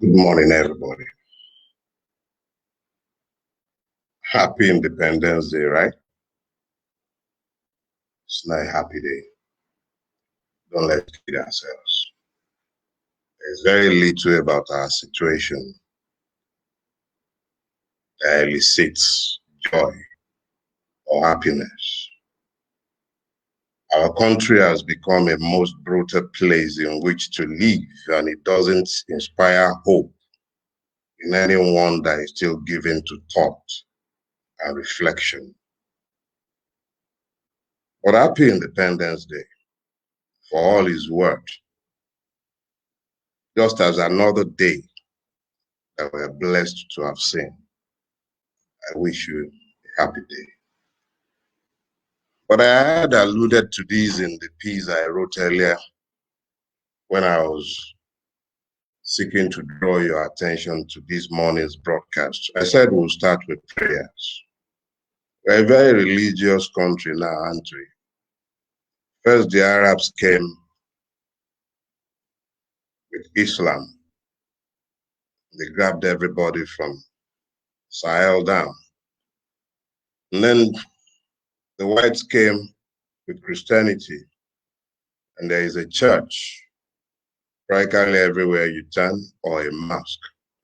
Good morning, everybody. Happy Independence Day, right? It's not a happy day. Don't let's kid ourselves. There's very little about our situation that elicits joy or happiness. Our country has become a most brutal place in which to live, and it doesn't inspire hope in anyone that is still given to thought and reflection. But happy Independence Day for all is worth, just as another day that we're blessed to have seen. I wish you a happy day. But I had alluded to this in the piece I wrote earlier when I was seeking to draw your attention to this morning's broadcast. I said we'll start with prayers. We're a very religious country now, aren't we? First, the Arabs came with Islam. They grabbed everybody from Sahel down. And then the whites came with Christianity. And there is a church practically everywhere you turn, or a mosque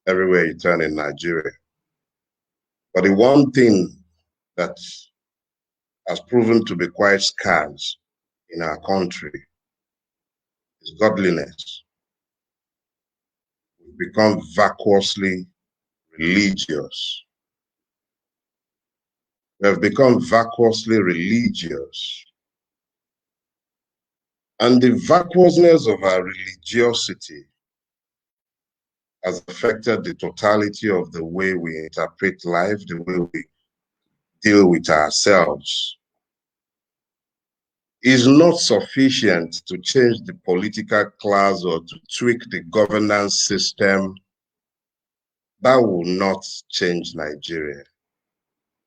everywhere you turn in Nigeria. But the one thing that has proven to be quite scarce in our country is godliness. We've become vacuously religious. We have become vacuously religious. And the vacuousness of our religiosity has affected the totality of the way we interpret life, the way we deal with ourselves. Is not sufficient to change the political class or to tweak the governance system. That will not change Nigeria.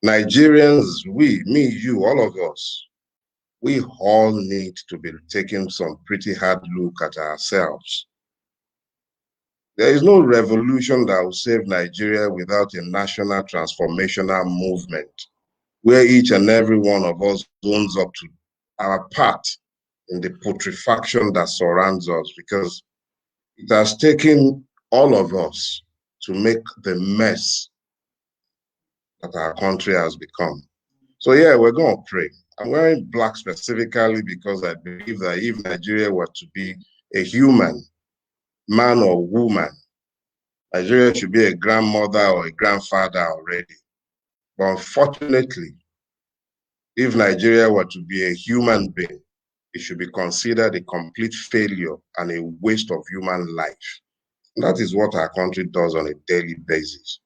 Nigerians, we, me, you, all of us, we all need to be taking some pretty hard look at ourselves. There is no revolution that will save Nigeria without a national transformational movement where each and every one of us owns up to our part in the putrefaction that surrounds us, because it has taken all of us to make the mess that our country has become. So yeah, we're going to pray. I'm wearing black specifically because I believe that if Nigeria were to be a human, man or woman, Nigeria should be a grandmother or a grandfather already. But unfortunately, if Nigeria were to be a human being, it should be considered a complete failure and a waste of human life. And that is what our country does on a daily basis.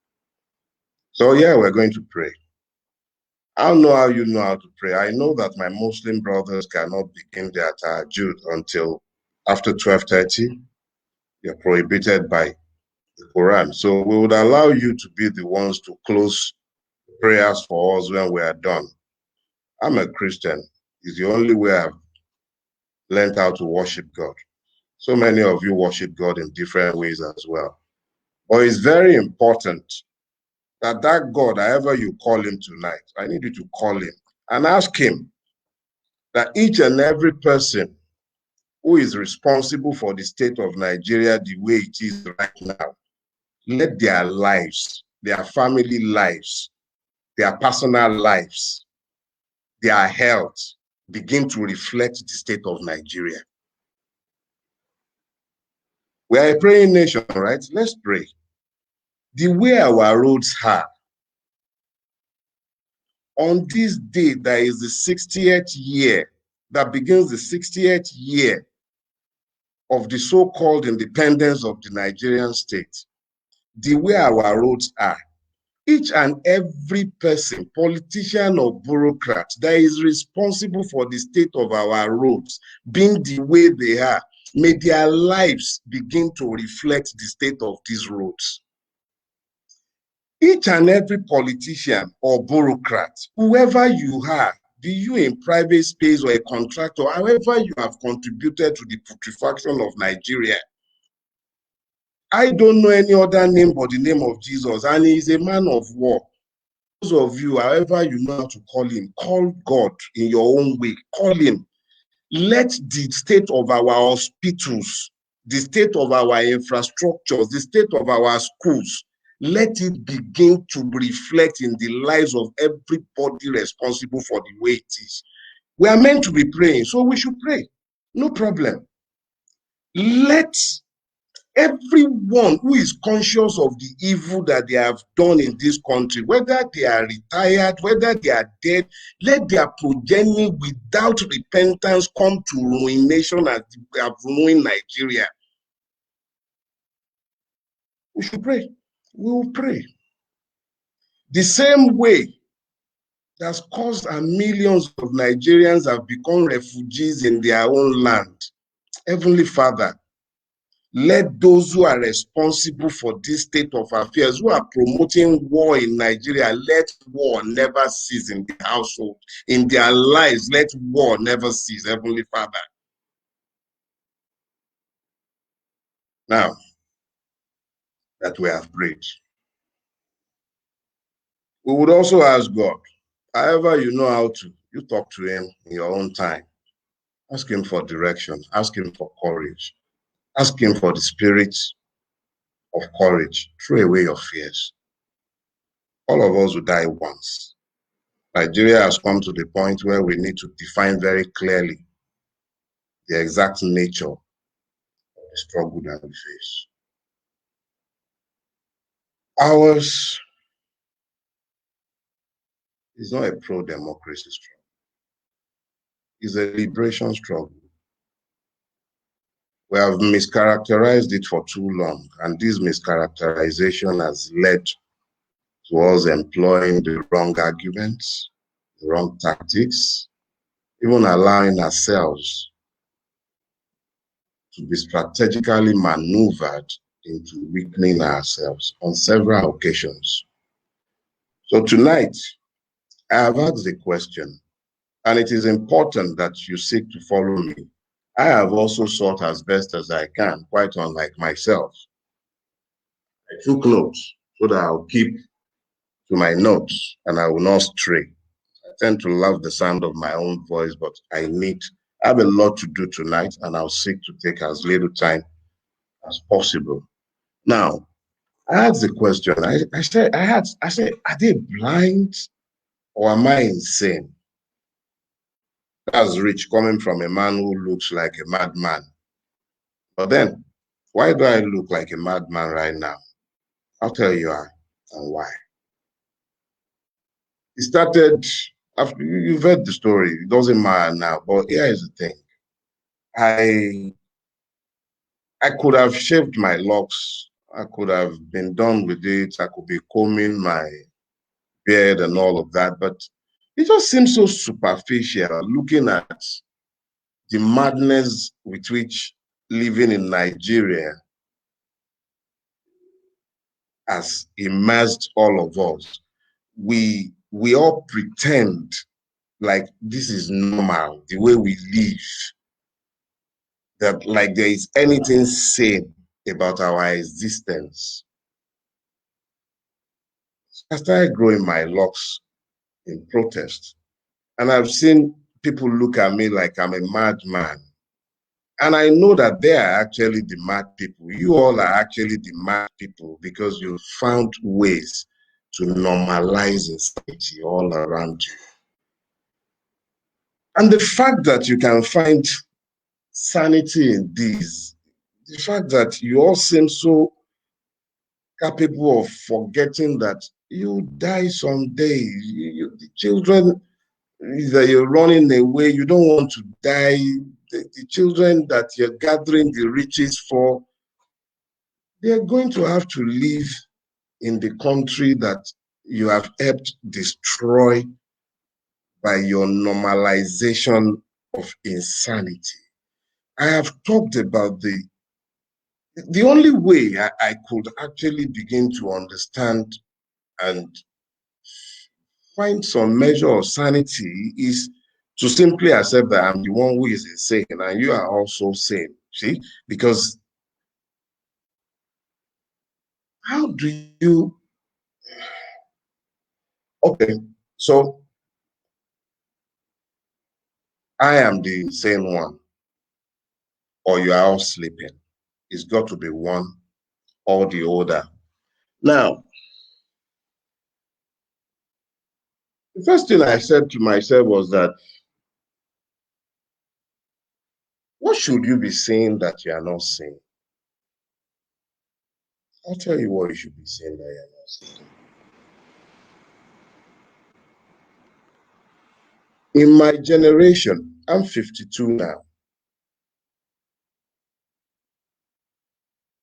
So yeah, we're going to pray. I don't know how you know how to pray. I know that my Muslim brothers cannot begin their tahajjud until after 12:30. You're prohibited by the Quran. So we would allow you to be the ones to close prayers for us when we are done. I'm a Christian. It's the only way I've learned how to worship God. So many of you worship God in different ways as well. But it's very important that God, however you call him tonight, I need you to call him and ask him that each and every person who is responsible for the state of Nigeria the way it is right now, let their lives, their family lives, their personal lives, their health begin to reflect the state of Nigeria. We are a praying nation, right? Let's pray. The way our roads are, on this day that is the 60th year, that begins the 60th year of the so-called independence of the Nigerian state, the way our roads are, each and every person, politician or bureaucrat that is responsible for the state of our roads being the way they are, may their lives begin to reflect the state of these roads. Each and every politician or bureaucrat, whoever you are, be you in private space or a contractor, however you have contributed to the putrefaction of Nigeria, I don't know any other name but the name of Jesus, and he is a man of war. Those of you, however you know how to call him, call God in your own way. Call him. Let the state of our hospitals, the state of our infrastructures, the state of our schools, let it begin to reflect in the lives of everybody responsible for the way it is. We are meant to be praying, so we should pray. No problem. Let everyone who is conscious of the evil that they have done in this country, whether they are retired, whether they are dead, let their progeny without repentance come to ruination as they have ruined Nigeria. We should pray. We will pray. The same way that's caused millions of Nigerians have become refugees in their own land. Heavenly Father, let those who are responsible for this state of affairs, who are promoting war in Nigeria, let war never cease in their household, in their lives. Let war never cease, Heavenly Father. Now that we have prayed, we would also ask God, however you know how to, you talk to him in your own time. Ask him for direction. Ask him for courage. Ask him for the spirit of courage. Throw away your fears. All of us will die once. Nigeria has come to the point where we need to define very clearly the exact nature of the struggle that we face. Ours is not a pro-democracy struggle. It's a liberation struggle. We have mischaracterized it for too long, and this mischaracterization has led to us employing the wrong arguments, the wrong tactics, even allowing ourselves to be strategically maneuvered into weakening ourselves on several occasions. So tonight, I have asked a question, and it is important that you seek to follow me. I have also sought as best as I can, quite unlike myself. I took notes so that I'll keep to my notes and I will not stray. I tend to love the sound of my own voice, but I have a lot to do tonight, and I'll seek to take as little time as possible. Now, I asked the question. I said, are they blind or am I insane? That's rich coming from a man who looks like a madman. But then, why do I look like a madman right now? I'll tell you and why. It started after you've heard the story. It doesn't matter now. But here is the thing. I could have shaved my locks. I could have been done with it. I could be combing my beard and all of that. But it just seems so superficial looking at the madness with which living in Nigeria has immersed all of us. We all pretend like this is normal, the way we live, that like there is anything sane about our existence. I started growing my locks in protest, and I've seen people look at me like I'm a madman. And I know that they are actually the mad people. You all are actually the mad people because you found ways to normalize insanity all around you. And the fact that you can find sanity in these, the fact that you all seem so capable of forgetting that you die someday. The children that you're running away, you don't want to die. The children that you're gathering the riches for, they're going to have to live in the country that you have helped destroy by your normalization of insanity. I have talked about the only way I could actually begin to understand and find some measure of sanity is to simply accept that I'm the one who is insane and you are also sane. See, because How do you, okay, so I am the sane one, or you are all sleeping. It's got to be one or the other. Now, the first thing I said to myself was that, what should you be saying that you are not saying? I'll tell you what you should be saying that you are not saying. In my generation, I'm 52 now,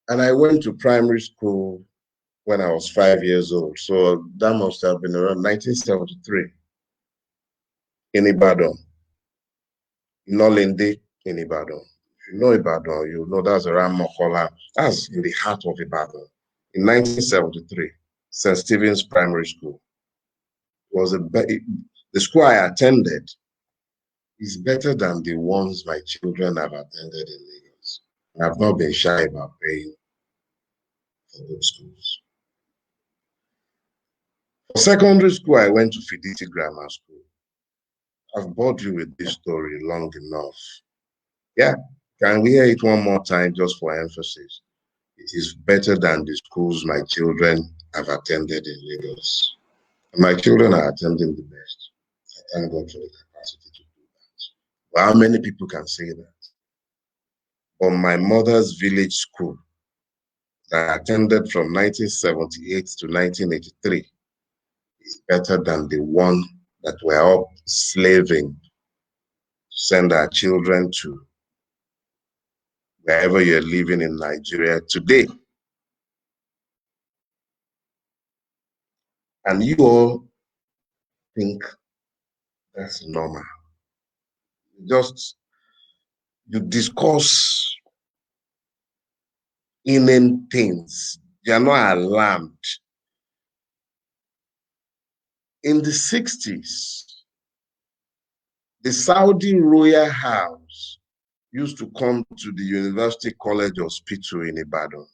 and I went to primary school when I was 5 years old. So that must have been around 1973 in Ibadan, in Olende, in Ibadan. If you know Ibadan, you know that's around Mokola. That's in the heart of Ibadan. In 1973, St. Stephen's Primary School was the school I attended is better than the ones my children have attended in Lagos. I've not been shy about paying for those schools. For secondary school, I went to Fidelity Grammar School. I've bored you with this story long enough. Yeah, can we hear it one more time just for emphasis? It is better than the schools my children have attended in Lagos. My children are attending the best. I thank God for the capacity to do that. But how many people can say that? But my mother's village school that I attended from 1978 to 1983 is better than the one that we're all slaving to send our children to wherever you're living in Nigeria today. And you all think that's normal. Just you discuss inane things. You're not alarmed. In the 60s, the Saudi royal house used to come to the University College Hospital in Ibadan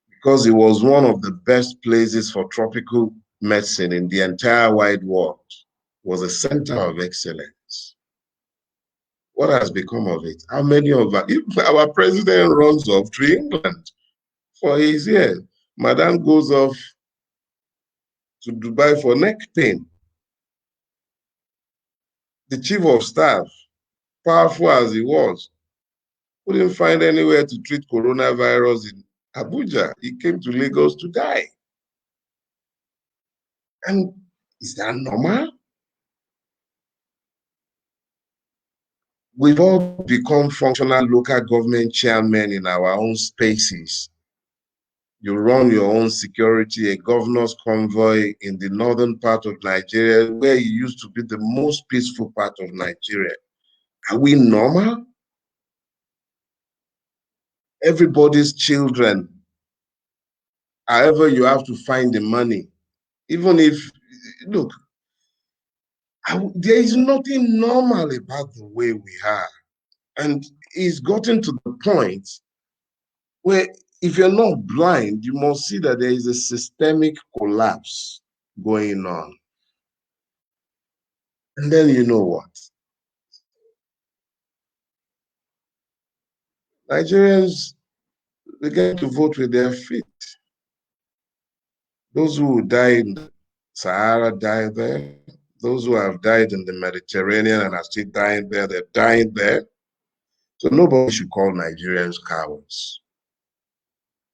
because it was one of the best places for tropical medicine in the entire wide world. It was a center of excellence. What has become of it? How many of us, if our president runs off to England for his year, Madam goes off to Dubai for neck pain. The chief of staff, powerful as he was, couldn't find anywhere to treat coronavirus in Abuja. He came to Lagos to die. And is that normal? We've all become functional local government chairmen in our own spaces. You run your own security, a governor's convoy in the northern part of Nigeria, where it used to be the most peaceful part of Nigeria. Are we normal? Everybody's children, however you have to find the money, even if, look, there is nothing normal about the way we are. And it's gotten to the point where if you're not blind, you must see that there is a systemic collapse going on. And then you know what? Nigerians began to vote with their feet. Those who died in the Sahara died there. Those who have died in the Mediterranean and are still dying there, they're dying there. So nobody should call Nigerians cowards.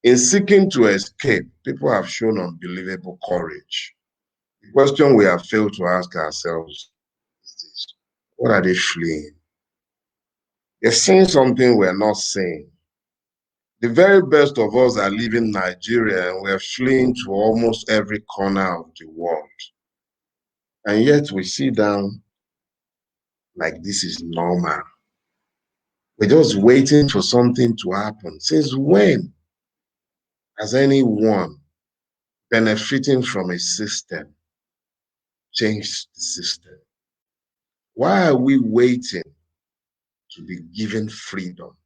In seeking to escape, people have shown unbelievable courage. The question we have failed to ask ourselves is this: what are they fleeing? They're saying something we're not saying. The very best of us are leaving Nigeria and we're fleeing to almost every corner of the world. And yet we sit down like this is normal. We're just waiting for something to happen. Since when has anyone benefiting from a system changed the system? Why are we waiting to be given freedom?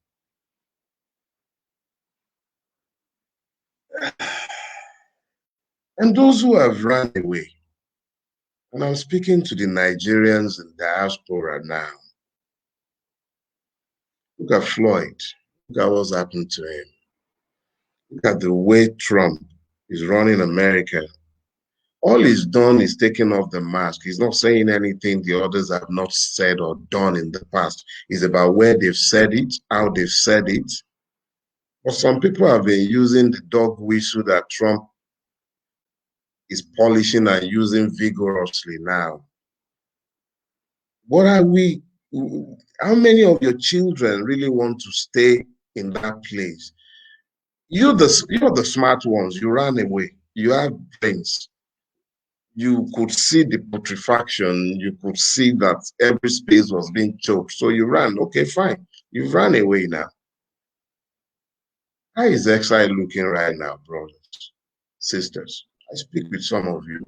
And those who have run away, and I'm speaking to the Nigerians in diaspora now. Look at Floyd. Look at what's happened to him. Look at the way Trump is running America. All he's done is taking off the mask. He's not saying anything the others have not said or done in the past. It's about where they've said it, how they've said it. But some people have been using the dog whistle that Trump is polishing and using vigorously now. What are we, how many of your children really want to stay in that place? You're the smart ones. You ran away. You have brains. You could see the putrefaction. You could see that every space was being choked. So you ran. Okay, fine. You've run away now. How is exile looking right now, brothers, sisters? I speak with some of you.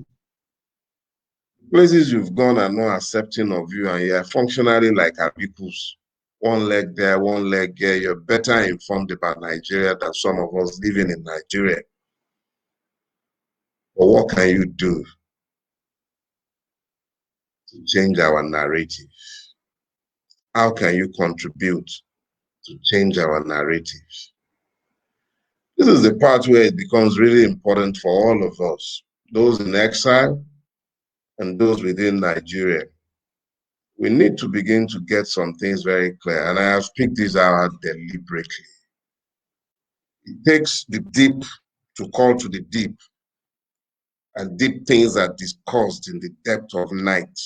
Places you've gone are not accepting of you, and you're functionally like Abikus. One leg there, one leg here. You're better informed about Nigeria than some of us living in Nigeria. But what can you do to change our narrative? How can you contribute to change our narrative? This is the part where it becomes really important for all of us, those in exile and those within Nigeria. We need to begin to get some things very clear, and I have picked these out deliberately. It takes the deep to call to the deep, and deep things are discussed in the depth of night.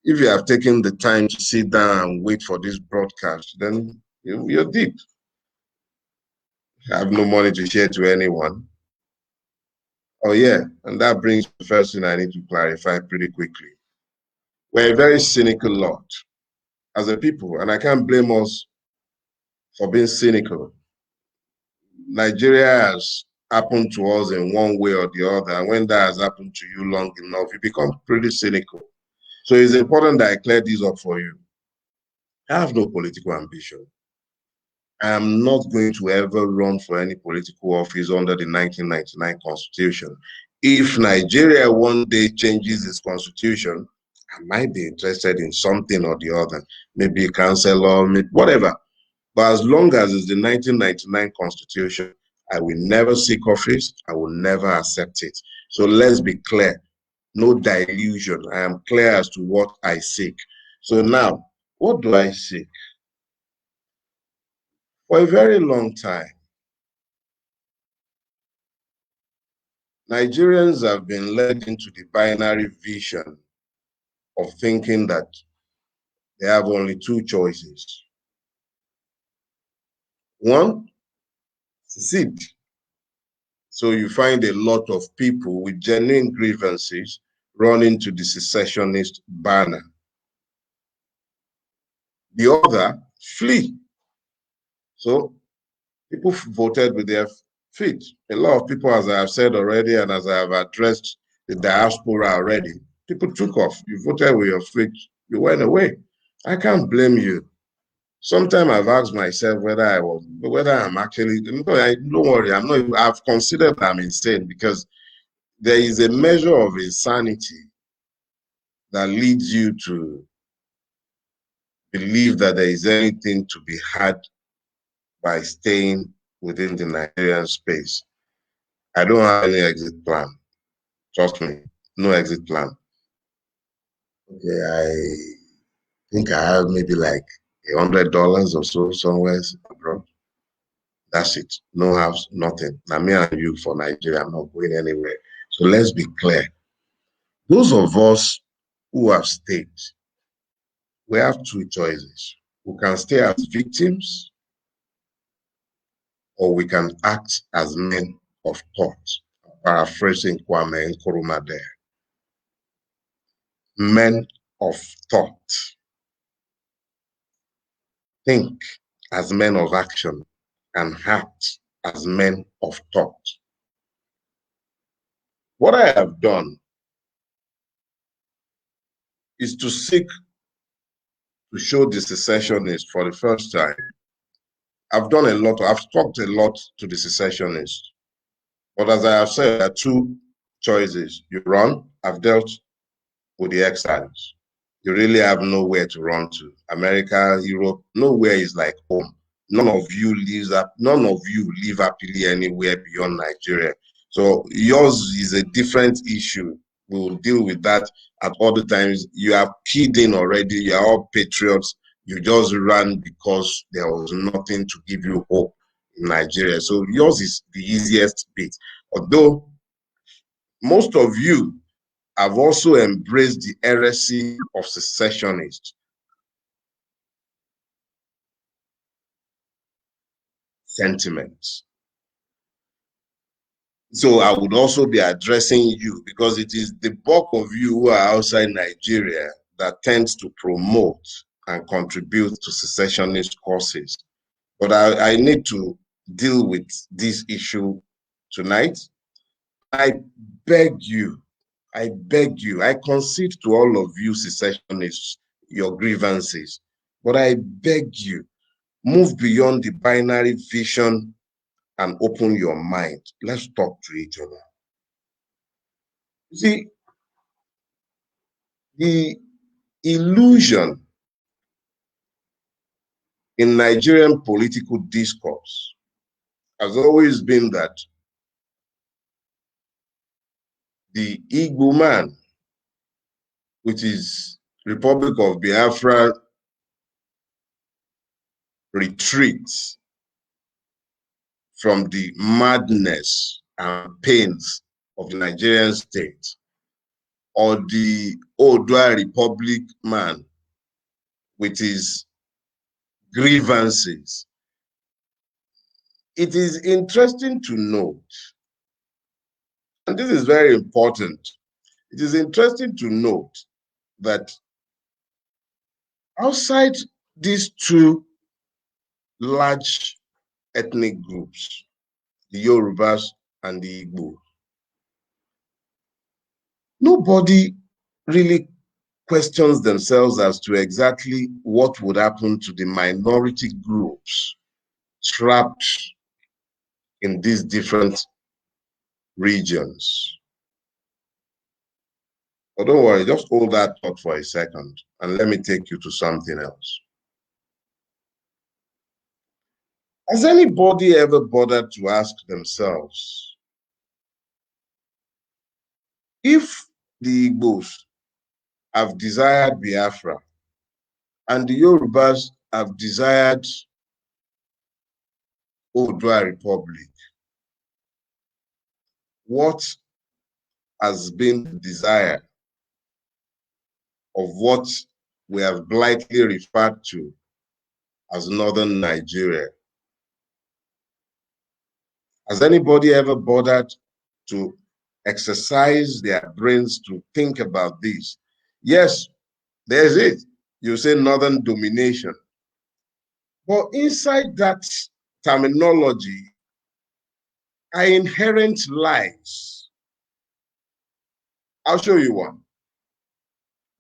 If you have taken the time to sit down and wait for this broadcast, then you're deep. I have no money to share to anyone. Oh yeah, and that brings the first thing I need to clarify pretty quickly. We're a very cynical lot as a people, and I can't blame us for being cynical. Nigeria has happened to us in one way or the other, and when that has happened to you long enough, you become pretty cynical. So it's important that I clear this up for you. I have no political ambition. I am not going to ever run for any political office under the 1999 Constitution. If Nigeria one day changes its constitution, I might be interested in something or the other, maybe a councillor, whatever. But as long as it's the 1999 Constitution, I will never seek office. I will never accept it. So let's be clear. No delusion. I am clear as to what I seek. So now, what do I seek? For a very long time, Nigerians have been led into the binary vision of thinking that they have only two choices. One, secede. So you find a lot of people with genuine grievances running to the secessionist banner. The other, flee. So people voted with their feet. A lot of people, as I have said already, and as I have addressed the diaspora already, people took off. You voted with your feet, you went away. I can't blame you. Sometimes I've asked myself whether I'm actually, no, don't worry, I've considered I'm insane, because there is a measure of insanity that leads you to believe that there is anything to be had by staying within the Nigerian space. I don't have any exit plan. Trust me, no exit plan. Okay, I think I have maybe like $100 or so somewhere abroad. That's it. No house, nothing. Now me and you for Nigeria, I'm not going anywhere. So let's be clear. Those of us who have stayed, we have two choices. We can stay as victims, or we can act as men of thought. Paraphrasing Kwame Nkrumah there. Men of thought. Think as men of action and act as men of thought. What I have done is to seek to show the secessionists for the first time. I've talked a lot to the secessionists. But as I have said, there are two choices. You run. I've dealt with the exiles. You really have nowhere to run to. America, Europe, nowhere is like home. None of you live happily anywhere beyond Nigeria. So yours is a different issue. We'll deal with that at other times. You are keyed in already. You are all patriots. You just ran because there was nothing to give you hope in Nigeria. So yours is the easiest bit. Although most of you have also embraced the heresy of secessionist sentiments. So I would also be addressing you because it is the bulk of you who are outside Nigeria that tends to promote and contribute to secessionist causes. But I need to deal with this issue tonight. I beg you, I concede to all of you secessionists your grievances, but I beg you, move beyond the binary vision and open your mind. Let's talk to each other. You see, the illusion in Nigerian political discourse has always been that the Igbo man, which is Republic of Biafra, retreats from the madness and pains of the Nigerian state, or the Odua Republic man with his grievances. It is interesting to note, and this is very important, it is interesting to note that outside these two large ethnic groups, the Yorubas and the Igbo, nobody really questions themselves as to exactly what would happen to the minority groups trapped in these different regions. But don't worry, just hold that thought for a second and let me take you to something else. Has anybody ever bothered to ask themselves if the Igbos have desired Biafra and the Yorubas have desired Odua Republic, what has been the desire of what we have blithely referred to as Northern Nigeria? Has anybody ever bothered to exercise their brains to think about this? Yes, there's it. You say Northern domination. But inside that terminology are inherent lies. I'll show you one.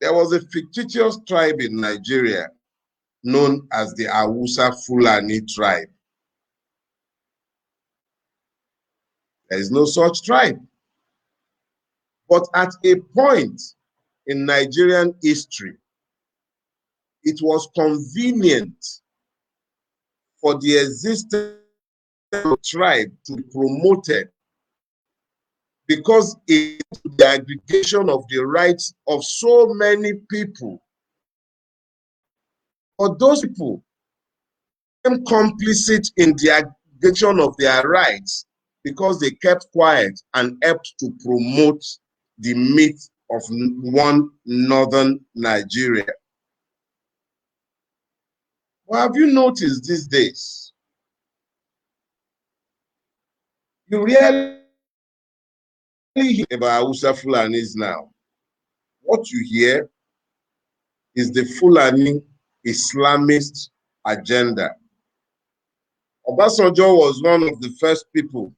There was a fictitious tribe in Nigeria known as the Hausa Fulani tribe. There is no such tribe. But at a point in Nigerian history, it was convenient for the existence of the tribe to be promoted because it is the aggregation of the rights of so many people. But those people became complicit in the aggregation of their rights because they kept quiet and helped to promote the myth of one northern Nigeria. Well, have you noticed these days? You really hear about Hausa Fulanis now. What you hear is the Fulani Islamist agenda. Obasanjo was one of the first people,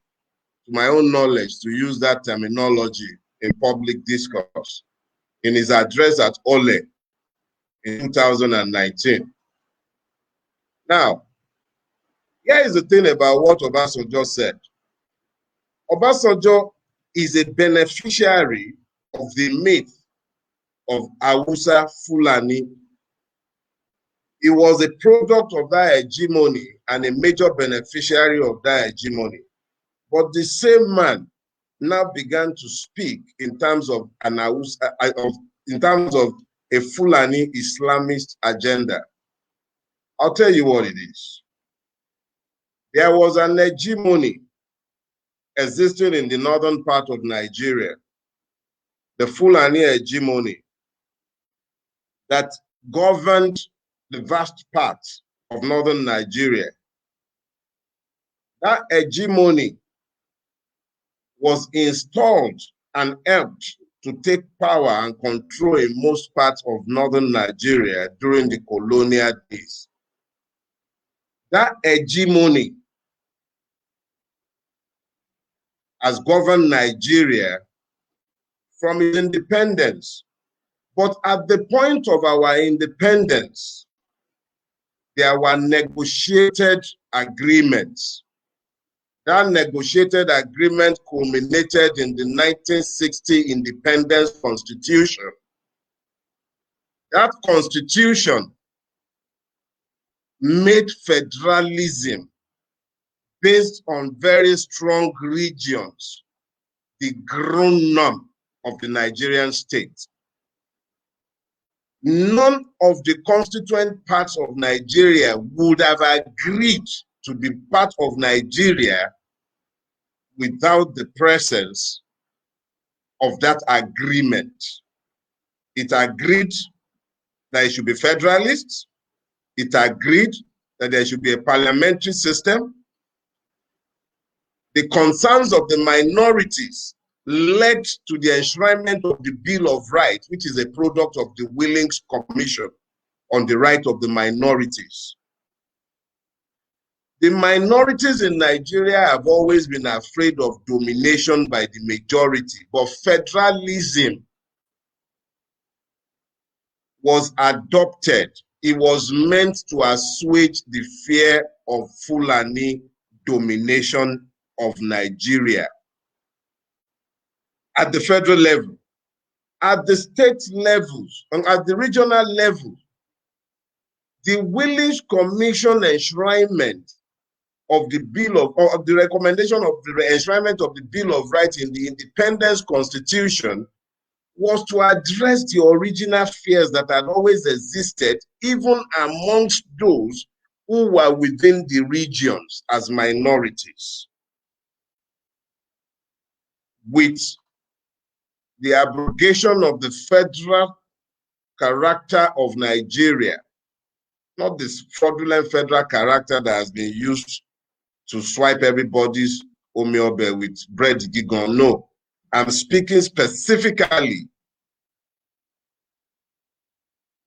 to my own knowledge, to use that terminology in public discourse in his address at Ole in 2019. Now, here is the thing about what Obasanjo said. Obasanjo is a beneficiary of the myth of Hausa Fulani. He was a product of that hegemony and a major beneficiary of that hegemony. But the same man now began to speak in terms of in terms of a Fulani Islamist agenda. I'll tell you what it is. There was an hegemony existing in the northern part of Nigeria, the Fulani hegemony that governed the vast part of northern Nigeria. That hegemony was installed and helped to take power and control in most parts of northern Nigeria during the colonial days. That hegemony has governed Nigeria from its independence. But at the point of our independence, there were negotiated agreements. That negotiated agreement culminated in the 1960 Independence Constitution. That constitution made federalism based on very strong regions the ground norm of the Nigerian state. None of the constituent parts of Nigeria would have agreed to be part of Nigeria without the presence of that agreement. It agreed that it should be federalist. It agreed that there should be a parliamentary system. The concerns of the minorities led to the enshrinement of the Bill of Rights, which is a product of the Willings Commission on the right of the minorities. The minorities in Nigeria have always been afraid of domination by the majority, but federalism was adopted. It was meant to assuage the fear of Fulani domination of Nigeria. At the federal level, at the state levels, and at the regional level, the Willings Commission enshrinement of the of the recommendation of the enshrinement of the Bill of Rights in the Independence Constitution was to address the original fears that had always existed, even amongst those who were within the regions as minorities. With the abrogation of the federal character of Nigeria, not this fraudulent federal character that has been used to swipe everybody's omiobe with bread gigon. No, I'm speaking specifically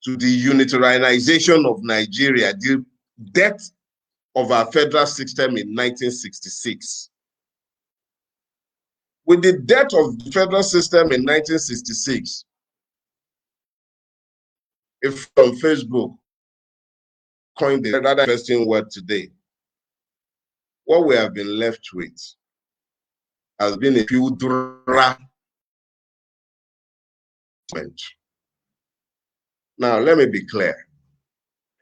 to the unitarianization of Nigeria, the death of our federal system in 1966. With the death of the federal system in 1966, if on Facebook coined the rather interesting word today, what we have been left with has been a few Now, let me be clear.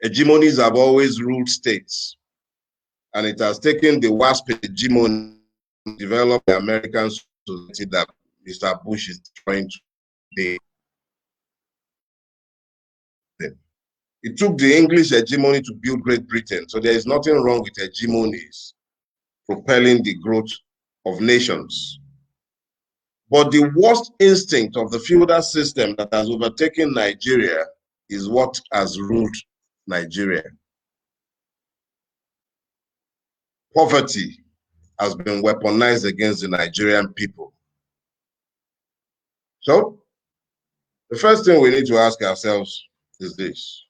Hegemonies have always ruled states, and it has taken the WASP hegemony to develop the American society that Mr. Bush is trying to do. It took the English hegemony to build Great Britain, so there is nothing wrong with hegemonies propelling the growth of nations. But the worst instinct of the feudal system that has overtaken Nigeria is what has ruled Nigeria. Poverty has been weaponized against the Nigerian people. So, the first thing we need to ask ourselves is this: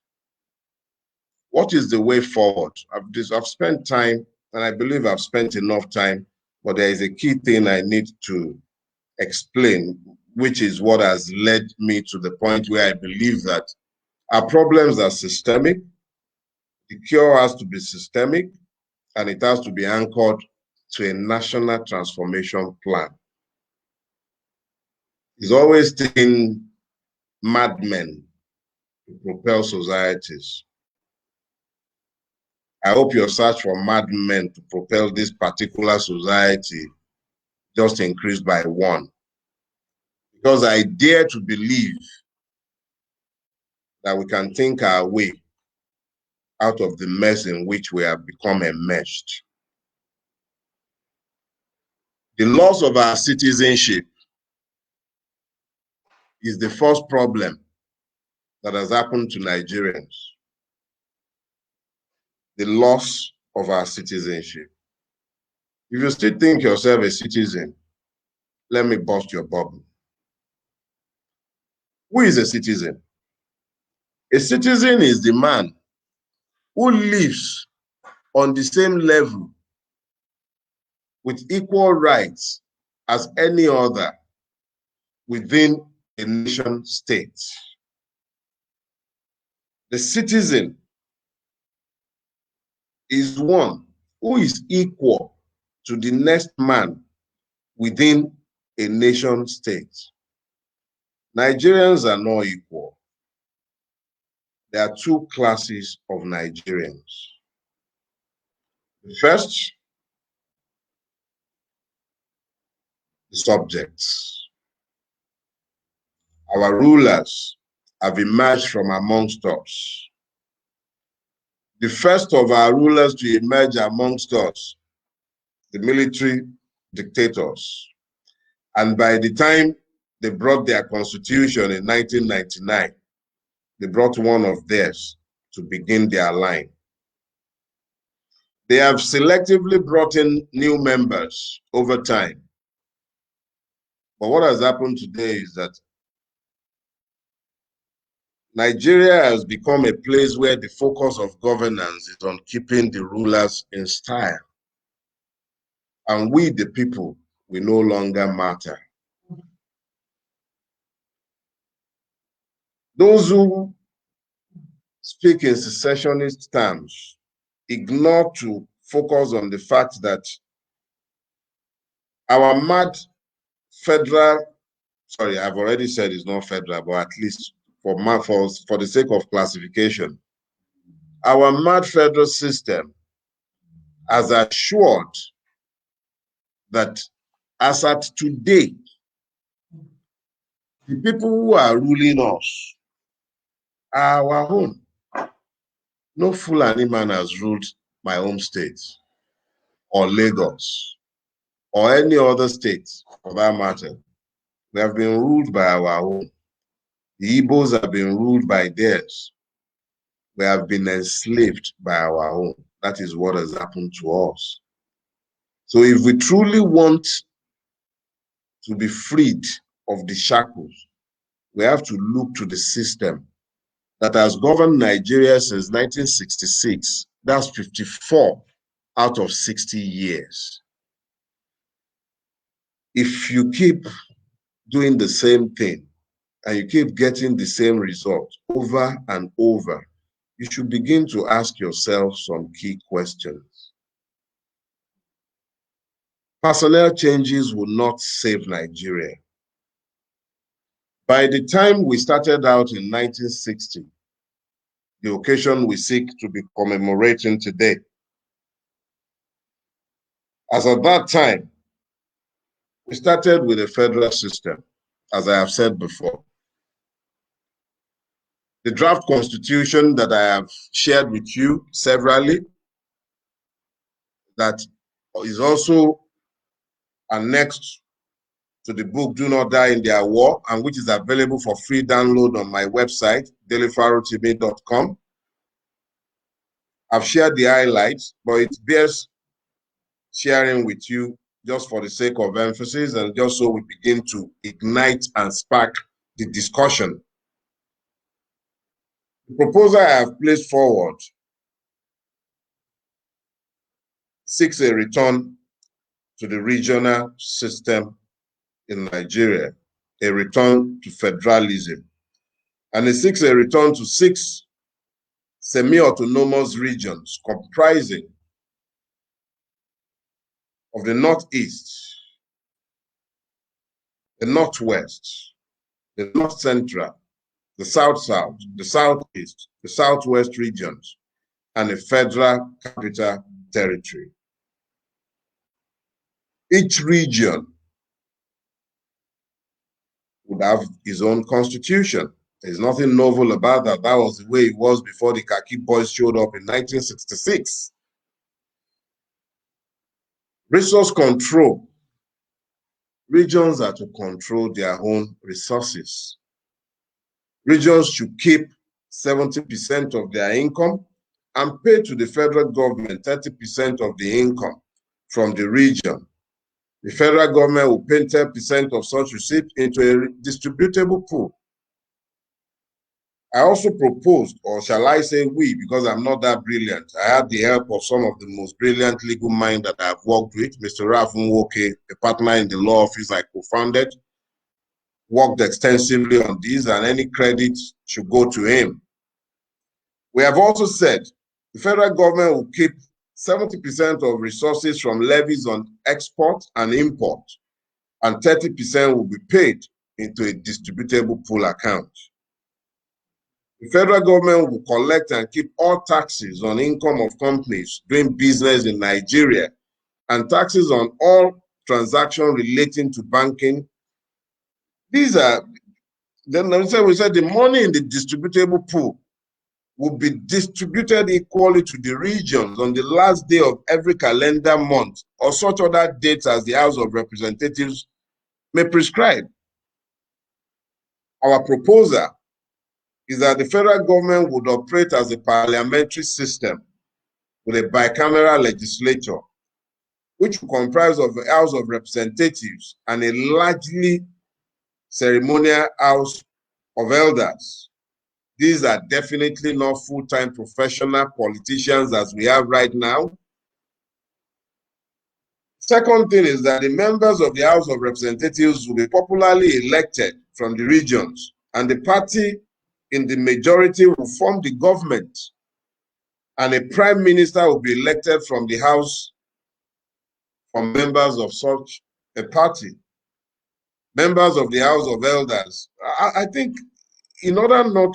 what is the way forward? I've spent time, and I believe I've spent enough time, but there is a key thing I need to explain, which is what has led me to the point where I believe that our problems are systemic. The cure has to be systemic, and it has to be anchored to a national transformation plan. He's always taking madmen to propel societies. I hope your search for madmen to propel this particular society just increased by one. Because I dare to believe that we can think our way out of the mess in which we have become enmeshed. The loss of our citizenship is the first problem that has happened to Nigerians. The loss of our citizenship. If you still think yourself a citizen, let me bust your bubble. Who is a citizen? A citizen is the man who lives on the same level with equal rights as any other within a nation state. The citizen is one who is equal to the next man within a nation state. Nigerians are not equal. There are two classes of Nigerians. The first, the subjects. Our rulers have emerged from amongst us. The first of our rulers to emerge amongst us, the military dictators. And by the time they brought their constitution in 1999, they brought one of theirs to begin their line. They have selectively brought in new members over time. But what has happened today is that Nigeria has become a place where the focus of governance is on keeping the rulers in style. And we, the people, we no longer matter. Those who speak in secessionist terms ignore to focus on the fact that our mad federal, sorry, I've already said it's not federal, but at least for the sake of classification, our mad federal system has assured that as at today, the people who are ruling us are our own. No Fulani man has ruled my home state or Lagos or any other state for that matter. We have been ruled by our own. The Igbos have been ruled by theirs. We have been enslaved by our own. That is what has happened to us. So if we truly want to be freed of the shackles, we have to look to the system that has governed Nigeria since 1966. That's 54 out of 60 years. If you keep doing the same thing and you keep getting the same result over and over, you should begin to ask yourself some key questions. Personnel changes will not save Nigeria. By the time we started out in 1960, the occasion we seek to be commemorating today, as at that time, we started with a federal system, as I have said before. The draft constitution that I have shared with you severally, that is also annexed to the book Do Not Die in Their War, and which is available for free download on my website, dailyfarotv.com. I've shared the highlights, but it bears sharing with you just for the sake of emphasis and just so we begin to ignite and spark the discussion. The proposal I have placed forward seeks a return to the regional system in Nigeria, a return to federalism, and it seeks a return to 6 semi-autonomous regions comprising of the Northeast, the Northwest, the North Central, the South-South, the Southeast, the Southwest regions, and a federal capital territory. Each region would have its own constitution. There's nothing novel about that. That was the way it was before the Khaki Boys showed up in 1966. Resource control. Regions are to control their own resources. Regions should keep 70% of their income and pay to the federal government 30% of the income from the region. The federal government will pay 10% of such receipts into a distributable pool. I also proposed, or shall I say we, because I'm not that brilliant. I had the help of some of the most brilliant legal minds that I've worked with, Mr. Ralph Nwoke, a partner in the law office I co-founded, worked extensively on this, and any credit should go to him. We have also said the federal government will keep 70% of resources from levies on export and import, and 30% will be paid into a distributable pool account. The federal government will collect and keep all taxes on income of companies doing business in Nigeria and taxes on all transactions relating to banking. These are, then we said the money in the distributable pool will be distributed equally to the regions on the last day of every calendar month or such other dates as the House of Representatives may prescribe. Our proposal is that the federal government would operate as a parliamentary system with a bicameral legislature, which will comprise of the House of Representatives and a largely ceremonial House of Elders. These are definitely not full-time professional politicians as we have right now. Second thing is that the members of the House of Representatives will be popularly elected from the regions, and the party in the majority will form the government, and a prime minister will be elected from the House from members of such a party. Members of the House of Elders. I think in order not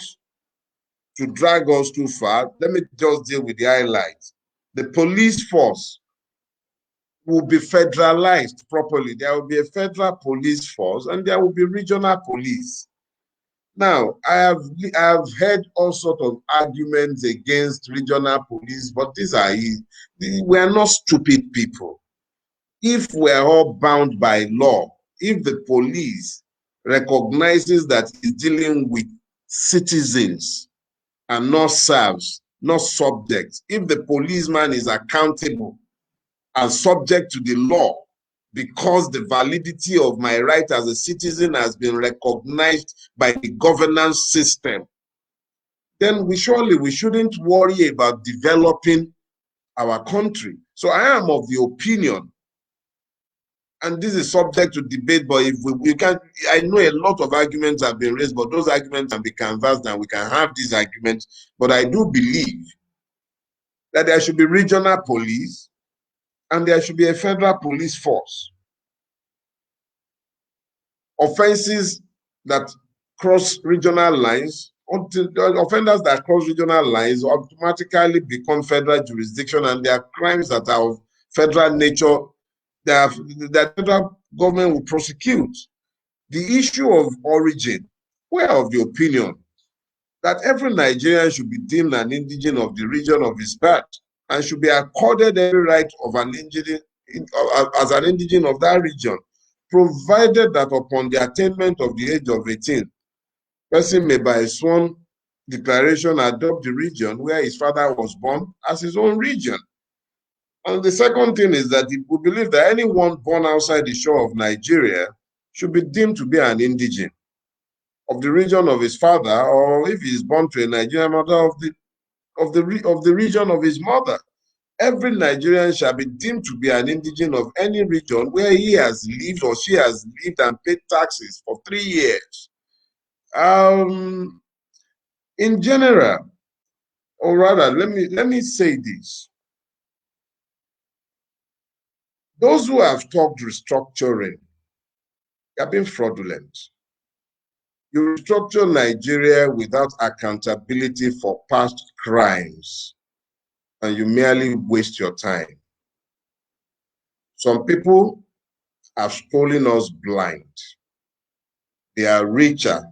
to drag us too far, let me just deal with the highlights. The police force will be federalized properly. There will be a federal police force and there will be regional police. Now, I have heard all sorts of arguments against regional police, but we are not stupid people. If we're all bound by law, if the police recognizes that it's dealing with citizens and not serfs, not subjects, if the policeman is accountable and subject to the law because the validity of my right as a citizen has been recognized by the governance system, then we shouldn't worry about developing our country. So I am of the opinion, and this is subject to debate, but if we can, I know a lot of arguments have been raised, but those arguments can be canvassed and we can have these arguments. But I do believe that there should be regional police and there should be a federal police force. Offenses that cross regional lines, offenders that cross regional lines automatically become federal jurisdiction, and there are crimes that are of federal nature that the federal government will prosecute. The issue of origin, we are of the opinion that every Nigerian should be deemed an indigene of the region of his birth and should be accorded every right of an indigene as an indigene of that region, provided that upon the attainment of the age of 18, person may by sworn declaration adopt the region where his father was born as his own region. And the second thing is that we believe that anyone born outside the shore of Nigeria should be deemed to be an indigene of the region of his father, or if he is born to a Nigerian mother, of the region of his mother. Every Nigerian shall be deemed to be an indigene of any region where he has lived or she has lived and paid taxes for 3 years. In general, or rather, let me say this. Those who have talked restructuring have been fraudulent. You restructure Nigeria without accountability for past crimes, and you merely waste your time. Some people have stolen us blind. They are richer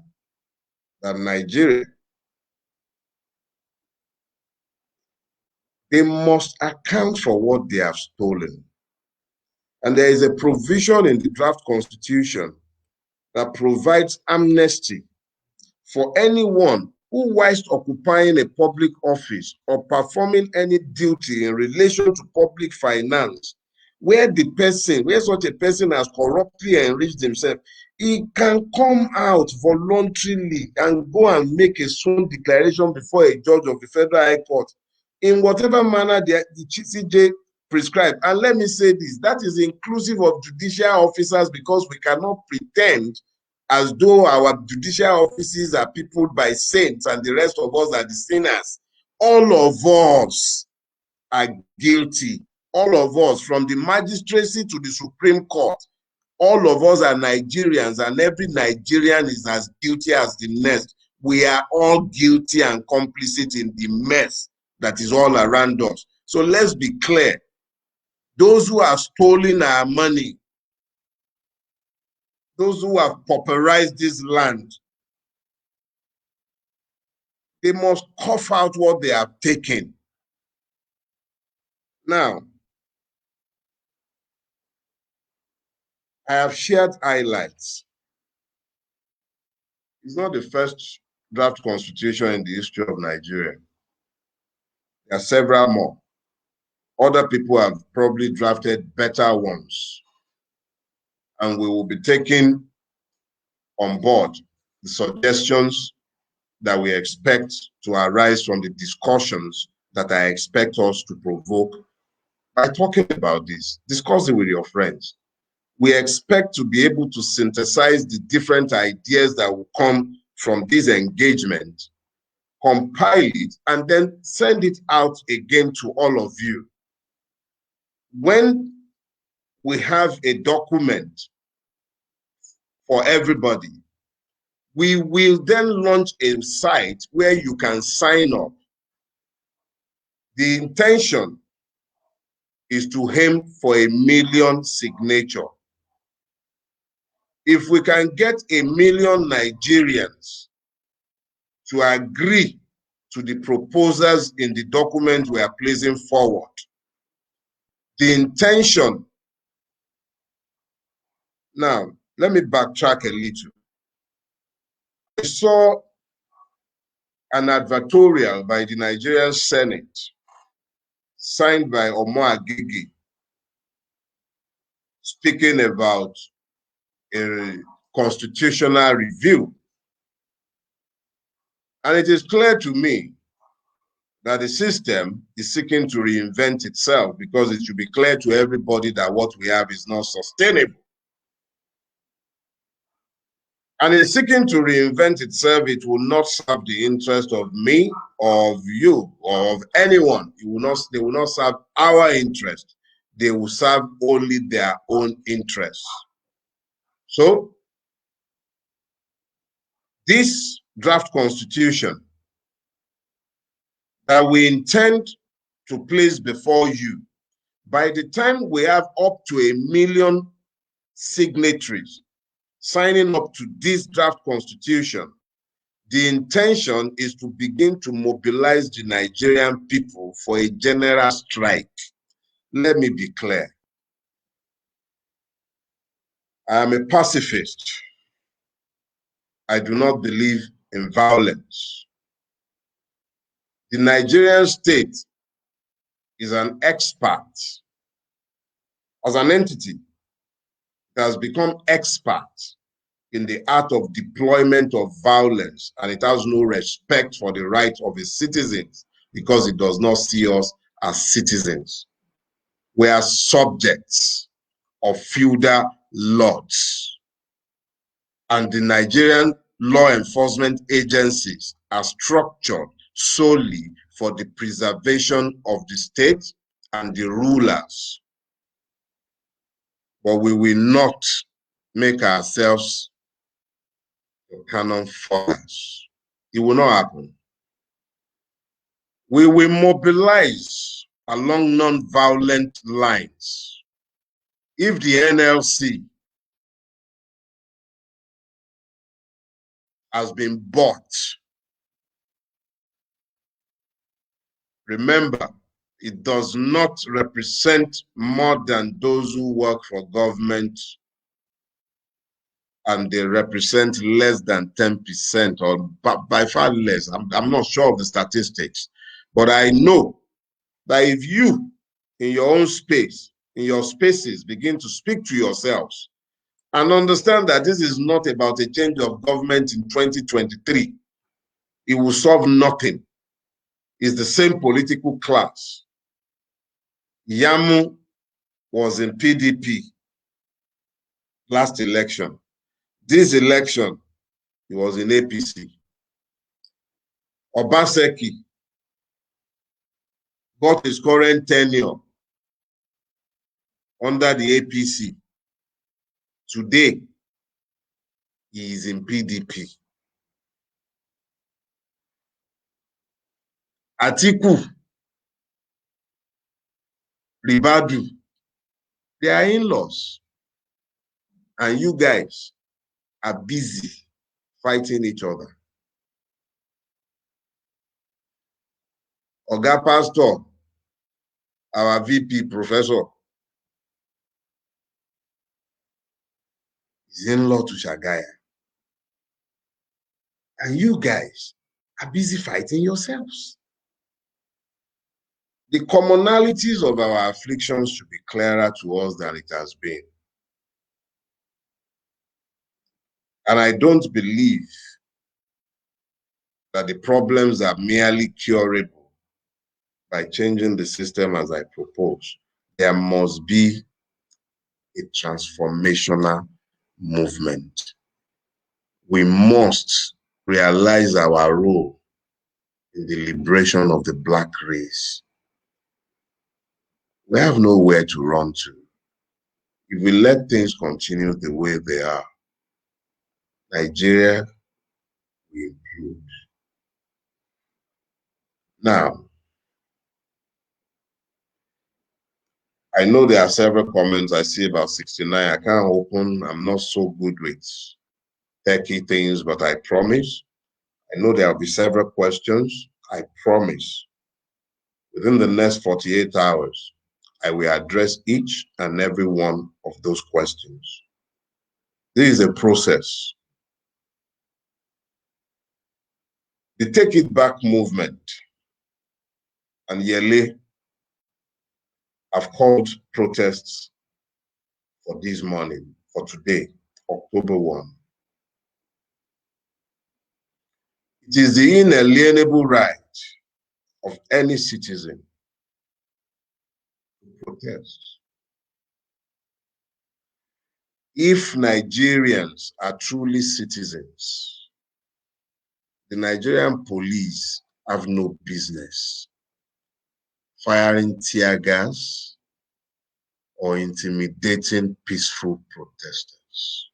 than Nigeria. They must account for what they have stolen. And there is a provision in the draft constitution that provides amnesty for anyone who, whilst occupying a public office or performing any duty in relation to public finance, where such a person has corruptly enriched himself, he can come out voluntarily and go and make a sworn declaration before a judge of the Federal High Court in whatever manner the CJ prescribed. And let me say this, that is inclusive of judicial officers, because we cannot pretend as though our judicial offices are peopled by saints and the rest of us are the sinners. All of us are guilty. All of us, from the magistracy to the Supreme Court, all of us are Nigerians, and every Nigerian is as guilty as the next. We are all guilty and complicit in the mess that is all around us. So let's be clear. Those who have stolen our money, those who have pauperized this land, they must cough out what they have taken. Now, I have shared highlights. It's not the first draft constitution in the history of Nigeria. There are several more. Other people have probably drafted better ones, and we will be taking on board the suggestions that we expect to arise from the discussions that I expect us to provoke by talking about this. Discuss it with your friends. We expect to be able to synthesize the different ideas that will come from this engagement, compile it, and then send it out again to all of you. When we have a document for everybody, we will then launch a site where you can sign up. The intention is to aim for 1 million signatures. If we can get 1 million Nigerians to agree to the proposals in the document we are placing forward, the intention. Now, let me backtrack a little. I saw an advertorial by the Nigerian Senate signed by Omo Agege speaking about a constitutional review. And it is clear to me that the system is seeking to reinvent itself, because it should be clear to everybody that what we have is not sustainable. And in seeking to reinvent itself, it will not serve the interest of me, or of you, or of anyone. They will not serve our interest. They will serve only their own interests. So, this draft constitution that we intend to place before you, by the time we have up to 1 million signatories signing up to this draft constitution, the intention is to begin to mobilize the Nigerian people for a general strike. Let me be clear. I am a pacifist. I do not believe in violence. The Nigerian state is an expert. As an entity, it has become expert in the art of deployment of violence, and it has no respect for the rights of its citizens, because it does not see us as citizens. We are subjects of feudal lords, and the Nigerian law enforcement agencies are structured solely for the preservation of the state and the rulers. but we will not make ourselves the cannon fodder. It will not happen. We will mobilize along non-violent lines. If the NLC has been bought, remember, it does not represent more than those who work for government, and they represent less than 10% or by far less. I'm not sure of the statistics, but I know that if you, in your own space, in your spaces, begin to speak to yourselves and understand that this is not about a change of government in 2023, it will solve nothing. It's the same political class. Yamu was in PDP last election. This election, he was in APC. Obaseki got his current tenure under the APC. Today, he is in PDP. Atiku, Ribadu, they are in-laws. And you guys are busy fighting each other. Oga Pastor, our VP professor, is in-law to Shagaya. And you guys are busy fighting yourselves. The commonalities of our afflictions should be clearer to us than it has been. And I don't believe that the problems are merely curable by changing the system as I propose. There must be a transformational movement. We must realize our role in the liberation of the Black race. We have nowhere to run to. If we let things continue the way they are, Nigeria will implode. Now, I know there are several comments I see about 69. I can't open. I'm not so good with techie things, but I promise. I know there will be several questions. I promise. Within the next 48 hours, I will address each and every one of those questions. This is a process. The Take It Back movement and Yele have called protests for this morning, for today, October 1. It is the inalienable right of any citizen to protest. If Nigerians are truly citizens, the Nigerian police have no business firing tear gas or intimidating peaceful protesters.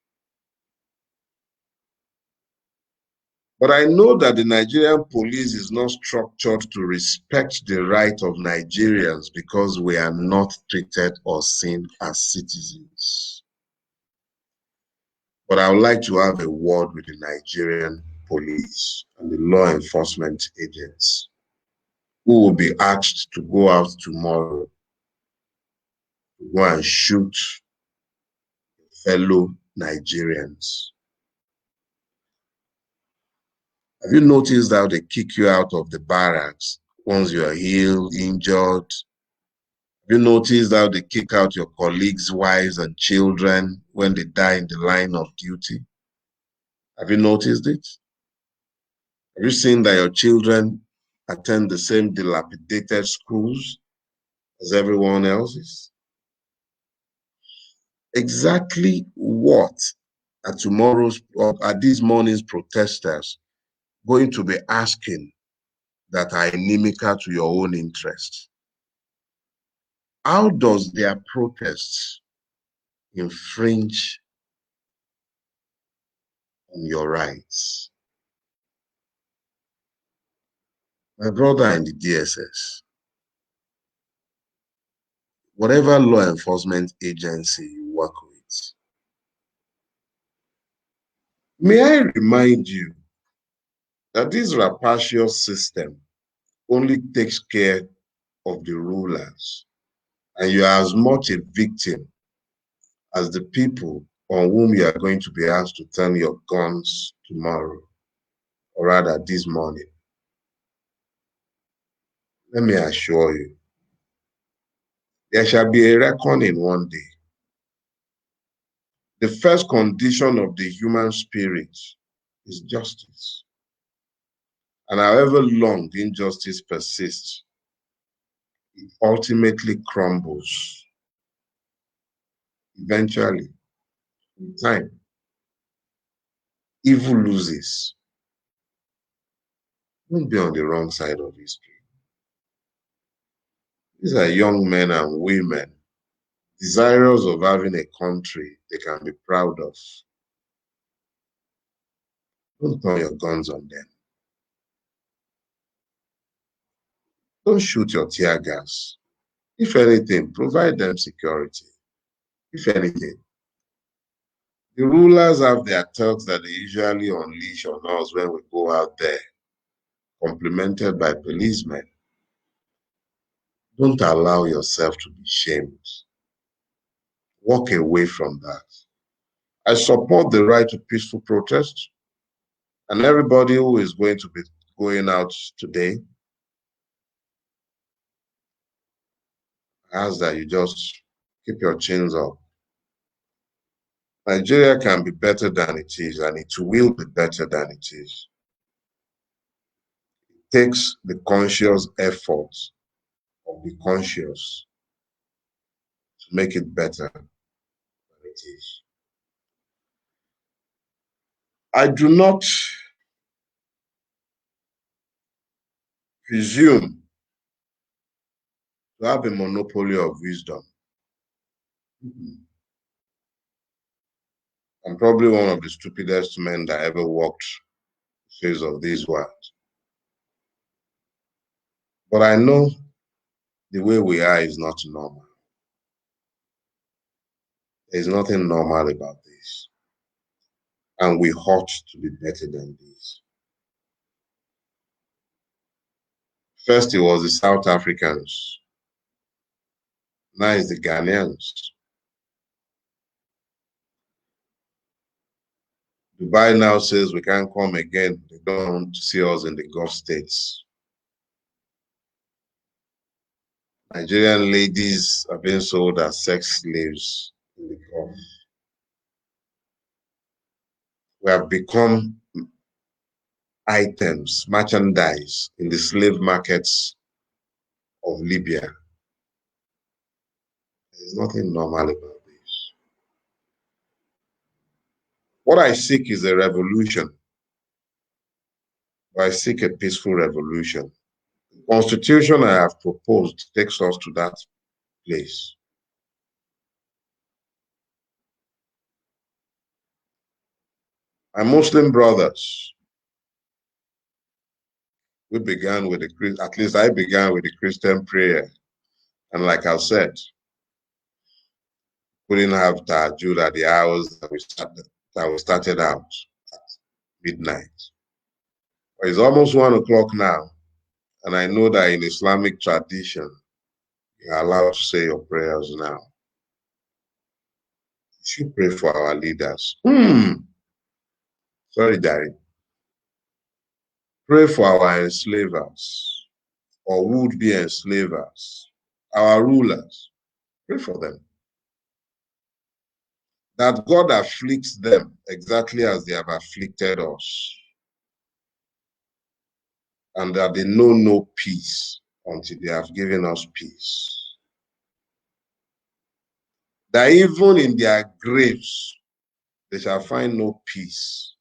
But I know that the Nigerian police is not structured to respect the right of Nigerians because we are not treated or seen as citizens. But I would like to have a word with the Nigerian police and the law enforcement agents who will be asked to go out tomorrow to go and shoot fellow Nigerians. Have you noticed how they kick you out of the barracks once you are ill, injured? Have you noticed how they kick out your colleagues' wives and children when they die in the line of duty? Have you noticed it? Have you seen that your children attend the same dilapidated schools as everyone else's? Exactly what are tomorrow's or are this morning's protesters going to be asking that are inimical to your own interests? How does their protests infringe on your rights. My brother in the DSS, whatever law enforcement agency you work with, may I remind you that this rapacious system only takes care of the rulers, and you are as much a victim as the people on whom you are going to be asked to turn your guns tomorrow, or rather this morning. Let me assure you, there shall be a reckoning one day. The first condition of the human spirit is justice. And however long the injustice persists, it ultimately crumbles. Eventually, in time, evil loses. Don't be on the wrong side of history. These are young men and women desirous of having a country they can be proud of. Don't turn your guns on them. Don't shoot your tear gas. If anything, provide them security. If anything, the rulers have their thugs that they usually unleash on us when we go out there, complemented by policemen. Don't allow yourself to be shamed. Walk away from that. I support the right to peaceful protest, and everybody who is going to be going out today, I ask that you just keep your chins up. Nigeria can be better than it is, and it will be better than it is. It takes the conscious effort of the conscious to make it better than it is. I do not presume to have a monopoly of wisdom. I'm probably one of the stupidest men that ever walked the face of this world. But I know the way we are is not normal. There's nothing normal about this. And we ought to be better than this. First, it was the South Africans. Now it's the Ghanaians. Dubai now says we can't come again. They don't want to see us in the Gulf states. Nigerian ladies are being sold as sex slaves in the Gulf. We have become items, merchandise in the slave markets of Libya. There's nothing normal about this. What I seek is a revolution. I seek a peaceful revolution. The constitution I have proposed takes us to that place. My Muslim brothers, we began with at least I began with the Christian prayer. And like I said, we didn't have tahajjud at the hours that we started out at midnight. But it's almost 1 o'clock now. And I know that in Islamic tradition, you're allowed to say your prayers now. You should pray for our leaders. Sorry, Daddy. Pray for our enslavers or would-be enslavers, our rulers. Pray for them. That God afflicts them exactly as they have afflicted us. And that they know no peace until they have given us peace. That even in their graves, they shall find no peace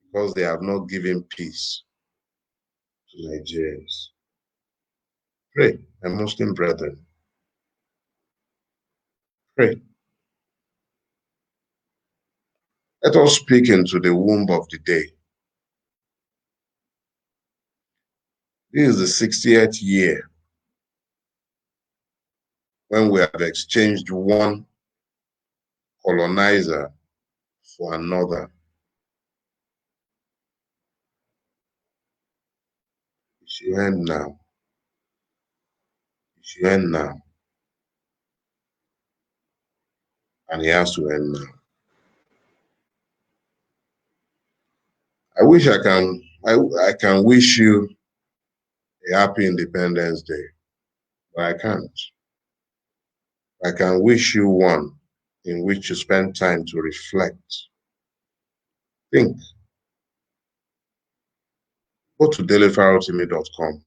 because they have not given peace to Nigerians. Pray, my Muslim brethren. Pray. Let us speak into the womb of the day. This is the 60th year when we have exchanged one colonizer for another. It should end now. It should end now. And it has to end now. I wish I can wish you a happy Independence Day, but I can't. I can wish you one in which you spend time to reflect. Think. Go to dailyfireultimate.com.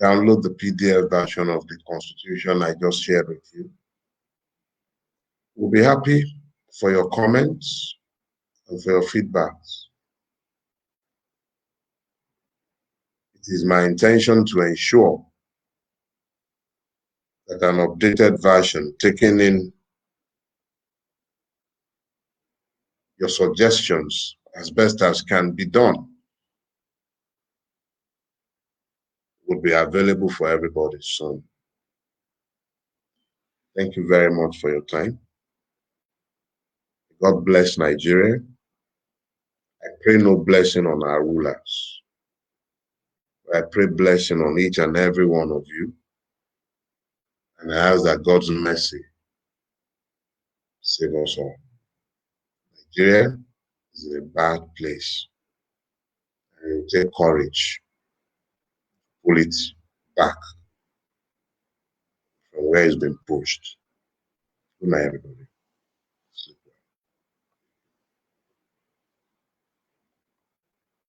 Download the PDF version of the Constitution I just shared with you. We'll be happy for your comments and for your feedbacks. It is my intention to ensure that an updated version taking in your suggestions as best as can be done will be available for everybody soon. Thank you very much for your time. God bless Nigeria. I pray no blessing on our rulers. I pray blessing on each and every one of you. And I ask that God's mercy save us all. Nigeria is a bad place. And it will take courage to pull it back from where it's been pushed. Good night, everybody.